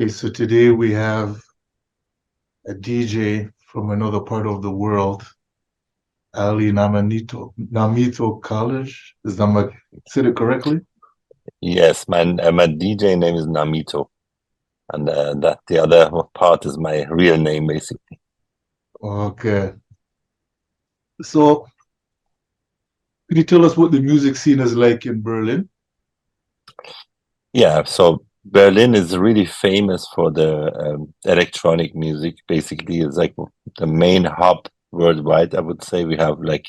Okay, so today we have a DJ from another part of the world, Ali Namito College. Is that my said it correctly? Yes, my DJ name is Namito, and that the other part is my real name, basically. Okay. So can you tell us what the music scene is like in Berlin? Yeah, so Berlin is really famous for the electronic music. Basically, it's like the main hub worldwide. I would say we have like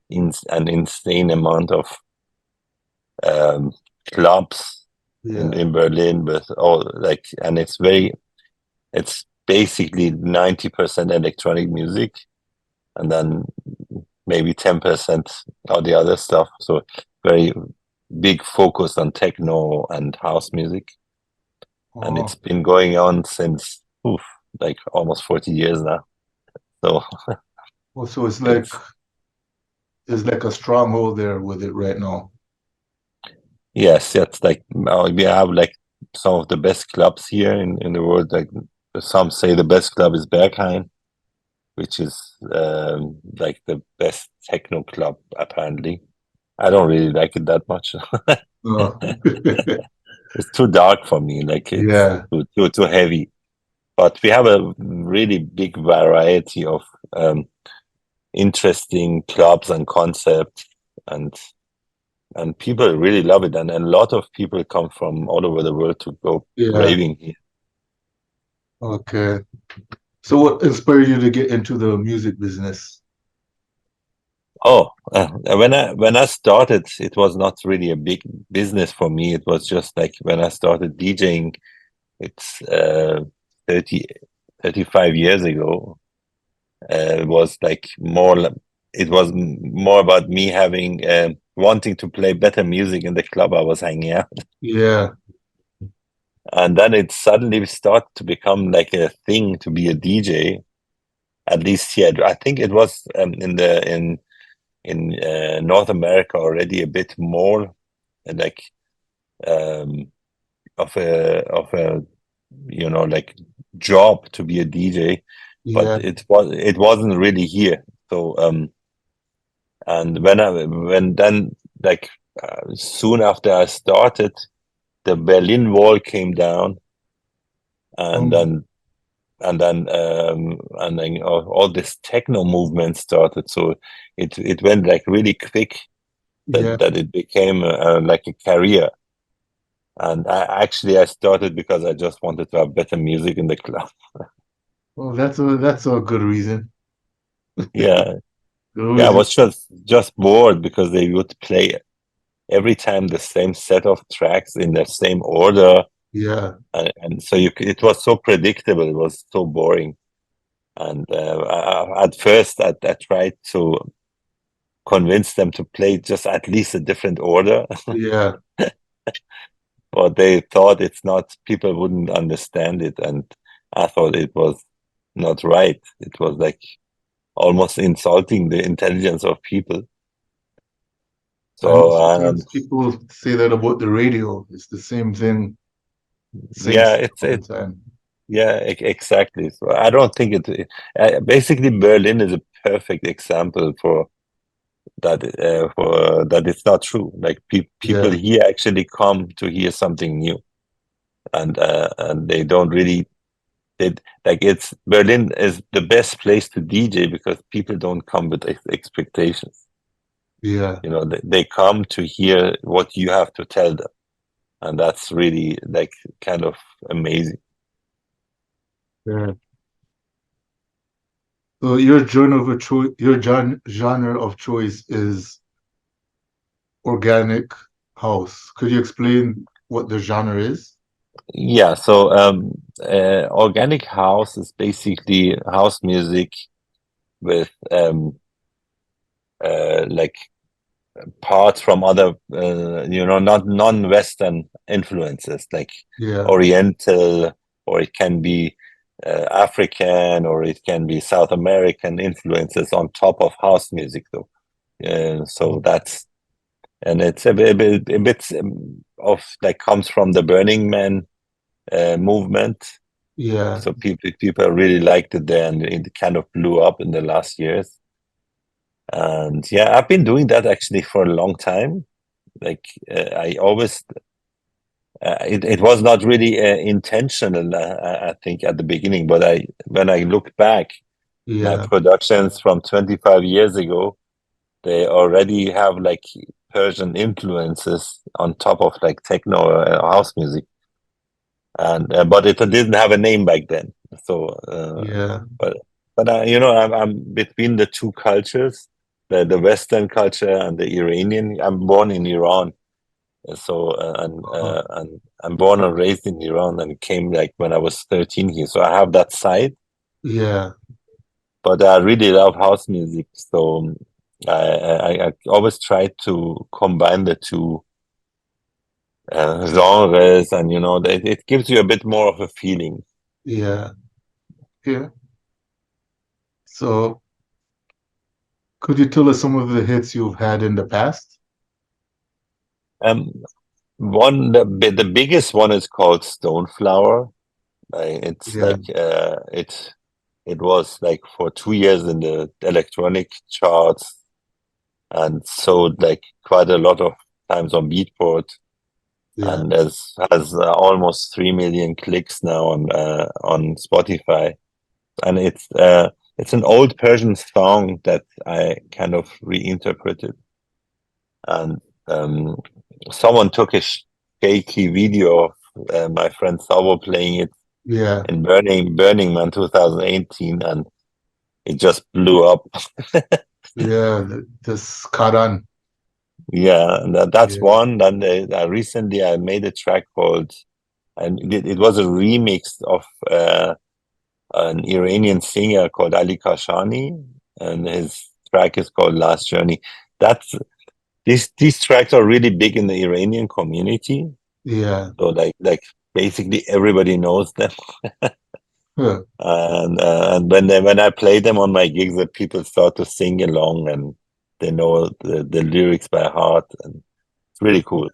an insane amount of um, clubs Yeah. in Berlin, with all like, and it's basically 90% electronic music, and then maybe 10% of the other stuff. So very big focus on techno and house music. And it's Oh, been going on since like almost 40 years now. So well, so it's it's like a stronghold there with it right now. yes, it's like we have like some of the best clubs here in the world. Like some say the best club is Berghain, which is like the best techno club apparently. I don't really like it that much. Oh. It's too dark for me. Like it's Yeah. too heavy. But we have a really big variety of um, interesting clubs and concepts, and people really love it. And a lot of people come from all over the world to go Yeah. raving here. Okay. So what inspired you to get into the music business? Oh, when I started, it was not really a big business for me. It was just like when I started DJing, it's 30, 35 years ago. It was like it was more about me having wanting to play better music in the club I was hanging out, Yeah. and then it suddenly started to become like a thing to be a DJ. At least here, I think it was in North America already a bit more like um, of a like job to be a DJ, but Yeah. it wasn't really here. So and when then like soon after I started, the Berlin Wall came down, and Um, then all this techno movement started. So it went like really quick yeah. that it became like a career. And I started because I just wanted to have better music in the club. Well, that's a good reason. Yeah, Good yeah. I reason. was just bored because they would play every time the same set of tracks in the same order, Yeah. and so it was so predictable. It was so boring. And at first, I tried to convince them to play just at least a different order, Yeah. but they thought it's not. People wouldn't understand it, and I thought it was not right. It was like almost insulting the intelligence of people. I know So sometimes people say that about the radio. It's the same thing, same yeah, stuff all the time. yeah, exactly. So I don't think basically Berlin is a perfect example for that it's not true. Like people Yeah. here actually come to hear something new, and they don't really like it's Berlin is the best place to DJ because people don't come with expectations. Yeah. They come to hear what you have to tell them, and that's really like kind of amazing. Yeah. So your genre of choice is organic house. Could you explain what the genre is? Yeah, so organic house is basically house music with like parts from other not non-Western influences like Yeah. Oriental, or it can be African, or it can be South American influences on top of house music though. So that's and it's a bit of like comes from the Burning Man movement. Yeah, So people really liked it there, and it kind of blew up in the last years. And yeah, I've been doing that actually for a long time. Like I always, it was not really intentional, I think, at the beginning. But when I look back, my yeah, productions from 25 years ago, they already have like Persian influences on top of like techno house music, and but it didn't have a name back then. So, yeah, but you know, I'm between the two cultures, the Western culture and the Iranian. I'm born in Iran, so and I'm born and raised in Iran, and came like when I was 13 here. So I have that side, yeah, but I really love house music. So I always try to combine the two genres, and you know, it gives you a bit more of a feeling. yeah, yeah. So, could you tell us some of the hits you've had in the past? Um, the biggest one is called Stoneflower. It's Yeah, like it was like for 2 years in the electronic charts, and sold like quite a lot of times on Beatport, yeah, and has almost 3 million clicks now on Spotify. And it's an old Persian song that I kind of reinterpreted, and um, someone took a shaky video of my friend Savo playing it yeah, in Burning Man 2018, and it just blew up. yeah. This Karan. Yeah, and that's Yeah, one. Then recently I made a track called, and it was a remix of an Iranian singer called Ali Kashani, and his track is called Last Journey. That's these tracks are really big in the Iranian community. yeah, So like basically everybody knows them. huh, And when I play them on my gigs, the people start to sing along, and they know the lyrics by heart, and it's really cool.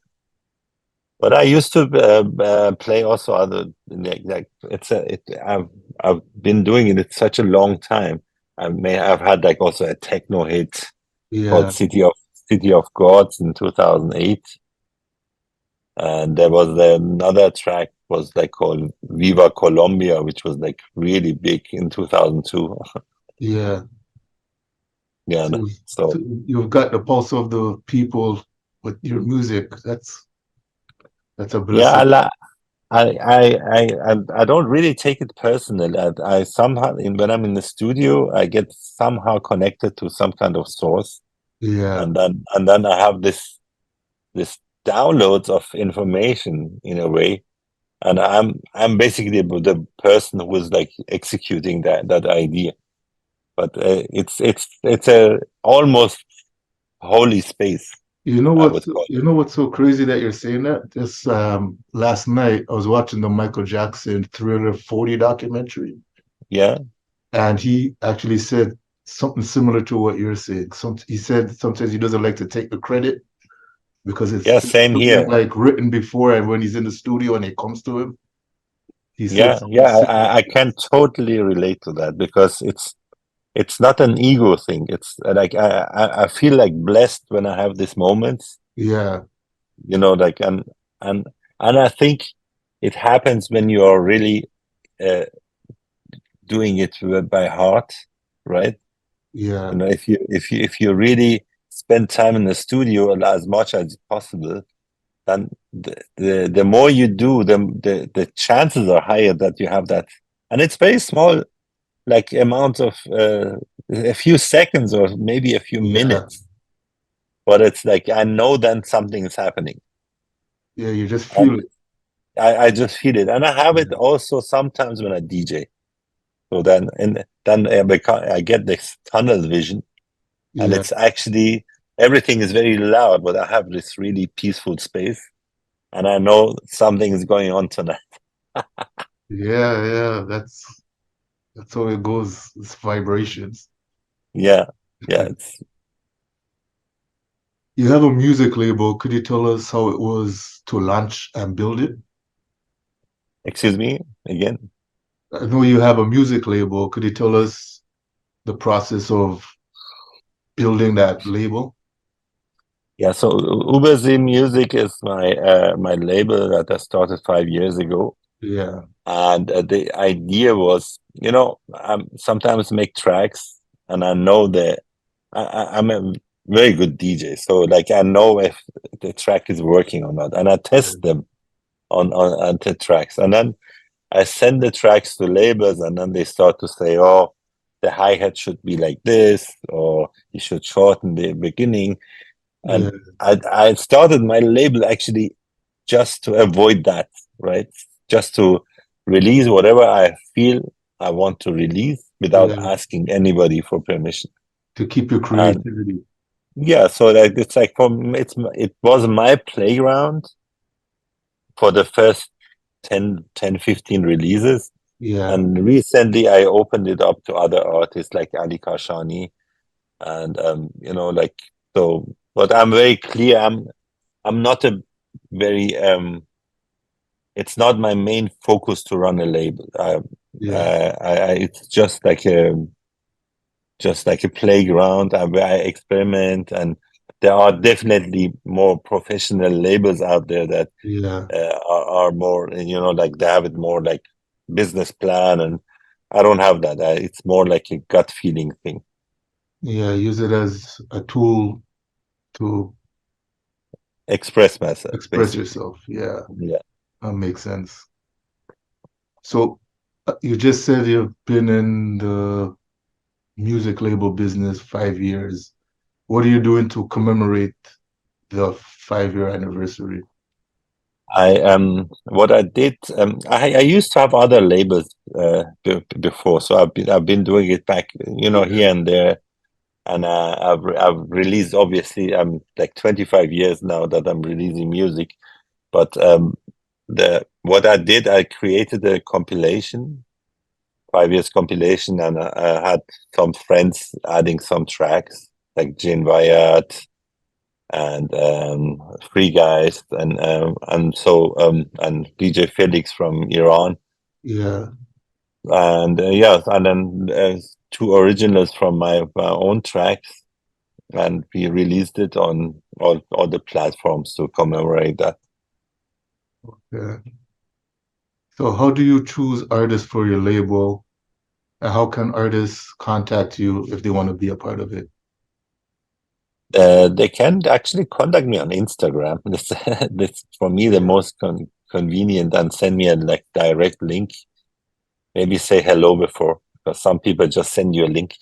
But I used to play also other like I've been doing it. It's such a long time. I may have had like also a techno hit called yeah, City of Gods in 2008, and there was another track was like called Viva Colombia, which was like really big in 2002. yeah. Yeah, So, no. So so you've got the pulse of the people with your music. That's a yeah, blessing. I don't really take it personal. I somehow, when I'm in the studio, I get somehow connected to some kind of source, Yeah, and then I have this downloads of information in a way, and I'm basically the person who is like executing that idea. But it's a almost holy space, I would call you it. know what's so crazy that you're saying that? Just last night I was watching the Michael Jackson Thriller 40 documentary, Yeah, and he actually said something similar to what you're saying. He said sometimes he doesn't like to take the credit because yeah, it's same something here. like written before, and when he's in the studio and it comes to him, he said Yeah, something yeah, similar. I can totally relate to that because it's not an ego thing. It's like I feel like blessed when I have these moments, Yeah, you know, like and and I think it happens when you're really uh, doing it by heart, right? yeah, You know, if you really spend time in the studio as much as possible, then the more you do, the chances are higher that you have that, and it's very small, like amount of a few seconds or maybe a few yeah, minutes, but it's like I know then something is happening, yeah. You just and feel it. I just feel it, and I have it Yeah, also sometimes when I DJ. So then I get this tunnel vision, and yeah, it's actually everything is very loud, but I have this really peaceful space, and I know something is going on tonight. yeah, yeah. That's how it goes. It's vibrations. Yeah, yeah. It's You have a music label. Could you tell us how it was to launch and build it? excuse me again. I know you have a music label. Could you tell us the process of building that label? Yeah, so Ubersee Music is my label that I started 5 years ago. Yeah, And the idea was, I sometimes make tracks, and I know that I'm a very good DJ. So like I know if the track is working or not, and I yeah, test them on the tracks, and then I send the tracks to labels, and then they start to say, "Oh, the hi hat should be like this, or you should shorten the beginning." yeah, And I started my label actually just to avoid that, right? Just to release whatever I feel I want to release without yeah. asking anybody for permission. To keep your And creativity. yeah, so like it's like it was my playground for the first 10, 15 releases. Yeah, And recently I opened it up to other artists like Ali Kashani and like so, but I'm very clear, I'm not a very it's not my main focus to run a label. yeah, It's just like a playground where I experiment, and there are definitely more professional labels out there that yeah, are more, like they have it more like business plan, and I don't have that. It's more like a gut feeling thing. yeah. Use it as a tool to Express myself, express basically. yourself. Yeah, Yeah. that makes sense. So you just said you've been in the music label business 5 years. What are you doing to commemorate the 5 year anniversary? What I did, I used to have other labels before, so I've been doing it back, Yeah, here and there, and I've released, obviously I'm like 25 years now that I'm releasing music, but the what I did, I created a compilation, 5 years compilation, and I had some friends adding some tracks like Jin Wyatt and Free Guys and DJ Felix from Iran, yeah, and yeah, and then two originals from my own tracks, and we released it on all the platforms to commemorate that. yeah. So how do you choose artists for your label? And how can artists contact you if they want to be a part of it? They can actually contact me on Instagram. That's for me the Yeah, most convenient, and send me a like direct link. Maybe say hello before, because some people just send you a link.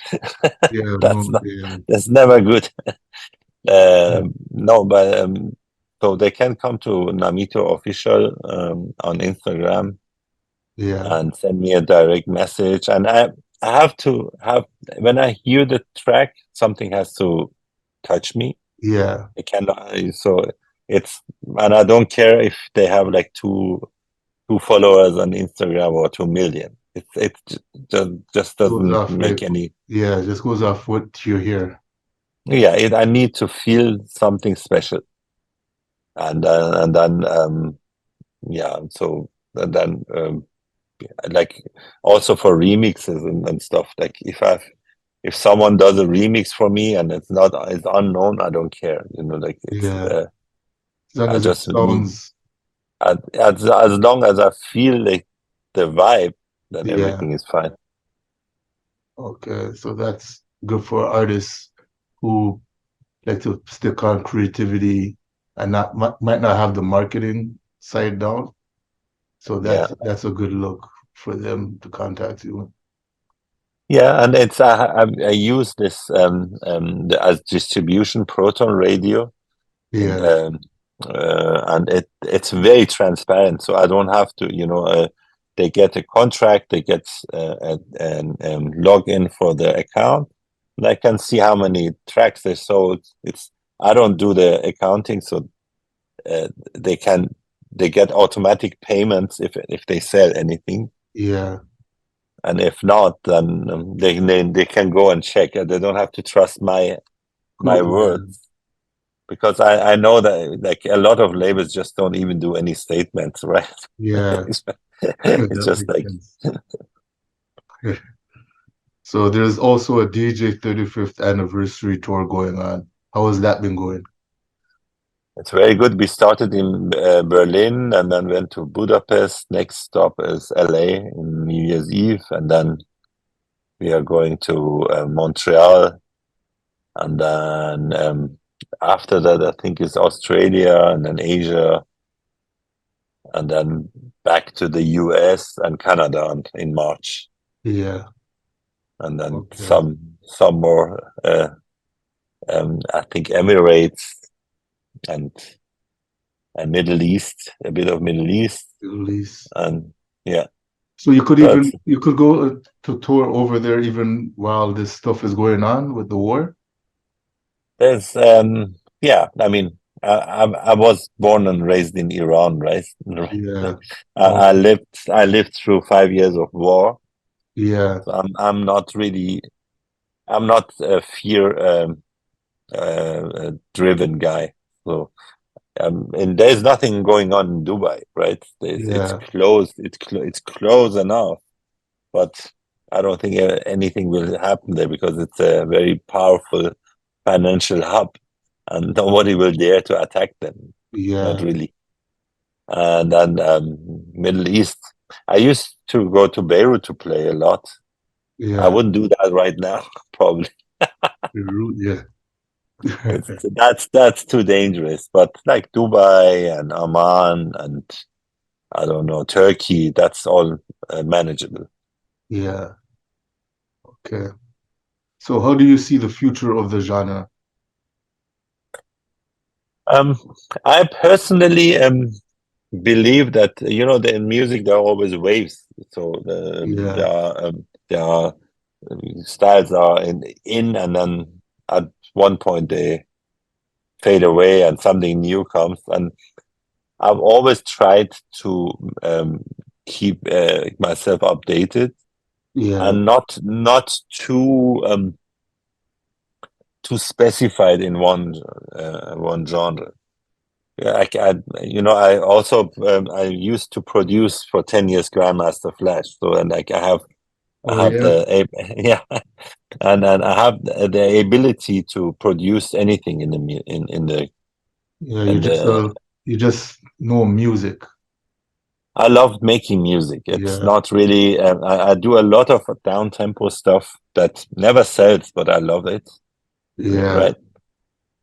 yeah, That's no, not yeah, that's never good. No, but so they can come to Namito official on Instagram yeah, and send me a direct message. And I have to have, when I hear the track, something has to touch me. yeah, It cannot, so it's, and I don't care if they have like two followers on Instagram or 2 million. It just goes doesn't off make like, any. yeah, it just goes off what you hear. Yeah, I need to feel something special, and then yeah, so and then like also for remixes and stuff. Like if someone does a remix for me and it's unknown, I don't care. Like it's Yeah, as long I as it just need, sounds, as long as I feel like the vibe, then yeah, everything is fine. okay. So that's good for artists who like to stick on creativity and not might not have the marketing side down. So Yeah. that's a good look for them to contact you. Yeah, and it's I use this as distribution Proton radio, and Yeah, it's very transparent, so I don't have to, they get a contract, they get an login for the account, and I can see how many tracks they sold. It's I don't do the accounting, so uh, they can they get automatic payments if they sell anything, yeah. and if not, then they can go and check. They don't have to trust my Cool. Yeah, words, because I know that like a lot of labels just don't even do any statements, right? yeah. it's That just makes like sense. So there's also a DJ 35th anniversary tour going on. How has that been going? It's very good. We started in Berlin and then went to Budapest. Next stop is LA in New Year's Eve, and then we are going to Montreal, and then after that, I think it's Australia and then Asia, and then back to the US and Canada in March, Yeah. and then Okay. some more. I think Emirates and Middle East, a bit of Middle East, At least. and yeah. So you could So it's you could go to tour over there even while this stuff is going on with the war. there's yeah. I mean, I was born and raised in Iran, right? Yeah. I Oh, lived through 5 years of war, yeah. so I'm not a fear driven guy. So and there's nothing going on in Dubai, right? It's Yeah. closed. It's close enough, but I don't think anything will happen there because it's a very powerful financial hub, and nobody will dare to attack them. Not Yeah. really. And then Middle East. I used to go to Beirut to play a lot. I Yeah. wouldn't do that right now, probably. Yeah. That's too dangerous. But like Dubai and Oman and I don't know Turkey, that's all manageable. Yeah. Okay. So how do you see the future of the genre? Um, I personally believe that the in music there are always waves. So Yeah. there are styles are in and then at one point they fade away and something new comes. And I've always tried to keep myself updated Yeah. and not too specified in one genre. Yeah, I also I used to produce for 10 years Grandmaster Flash, so and like Oh I have yeah. yeah, and I have the ability to produce anything in the Yeah. in the. You just know music. I love making music. It's Yeah. not really. I do a lot of down tempo stuff that never sells, but I love it. Yeah. Right?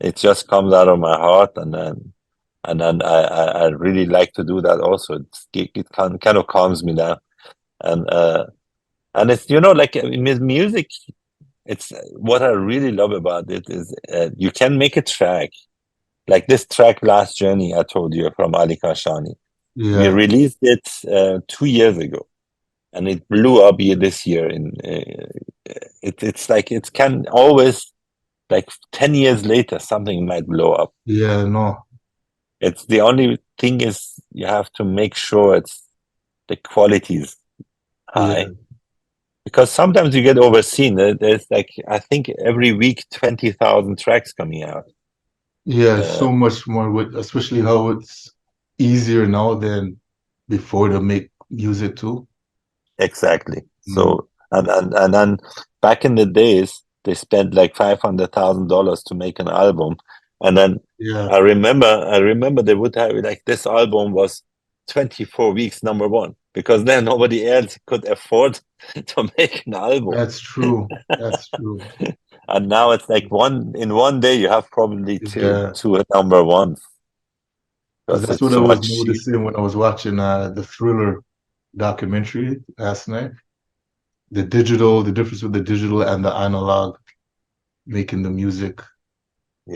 It just comes out of my heart, and then I really like to do that. Also, it kind of calms me down, and it's like with music, it's what I really love about it is you can make a track like this track Last Journey I told you from Ali Kashani. We Yeah. released it 2 years ago, and it blew up this year. It's like it can always like 10 years later something might blow up. Yeah. No. It's the only thing is you have to make sure it's the quality is Yeah. high because sometimes you get overseen. There's like I think every week 20,000 tracks coming out. Yeah. Uh, So much more with, especially how it's easier now than before to make music too. exactly. Mm. So and then back in the days they spent like $500,000 to make an album, and then Yeah. I remember they would have like this album was 24 weeks number one because then nobody else could afford to make an album. That's true. That's true. And now it's like one day you have probably two Yeah. two number ones Because because that's it's what I so was much cheap. noticing when I was watching the Thriller documentary last night. The difference with the digital and the analog making the music.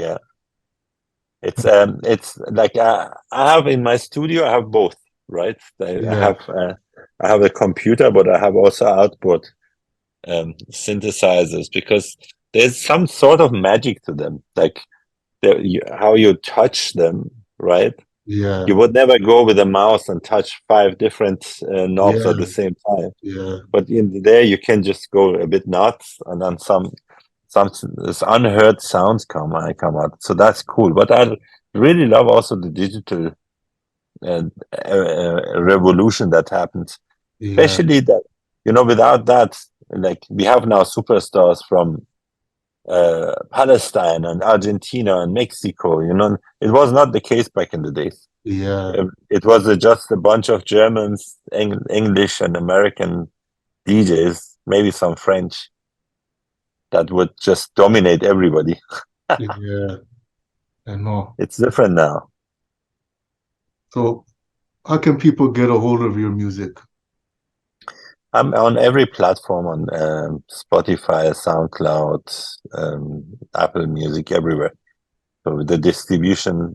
Yeah, it's like I have in my studio I have both, right? Yeah. I have a computer, but I have also outboard synthesizers because there's some sort of magic to them, like how you touch them, right? Yeah. You would never go with a mouse and touch five different knobs at the Yeah. same time. Yeah. But in there, you can just go a bit nuts, and then some this unheard sounds come out. So that's cool. But I really love also the digital uh, revolution that happens, Yeah. especially that. without that, like we have now superstars from Palestine and Argentina and Mexico. It was not the case back in the days. Yeah, It was just a bunch of Germans, English, and American DJs, maybe some French, that would just dominate everybody. yeah, I know. It's different now. So how can people get a hold of your music? I'm on every platform on Spotify, SoundCloud, Apple Music, everywhere. So the distribution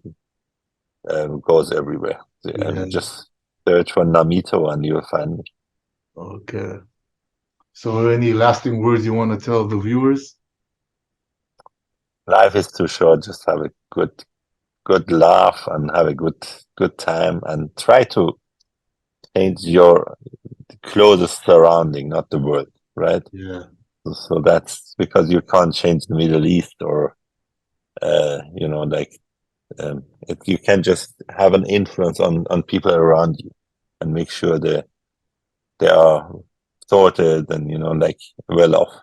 goes everywhere. Yeah, Just search for Namito and you'll find me. okay. So any lasting words you want to tell the viewers? Life is too short. Just have a good laugh and have a good time, and try to change your closest surrounding, not the world, right? Yeah, So that's because you can't change the Middle East, or like you can just have an influence on people around you and make sure they are sorted and like well off.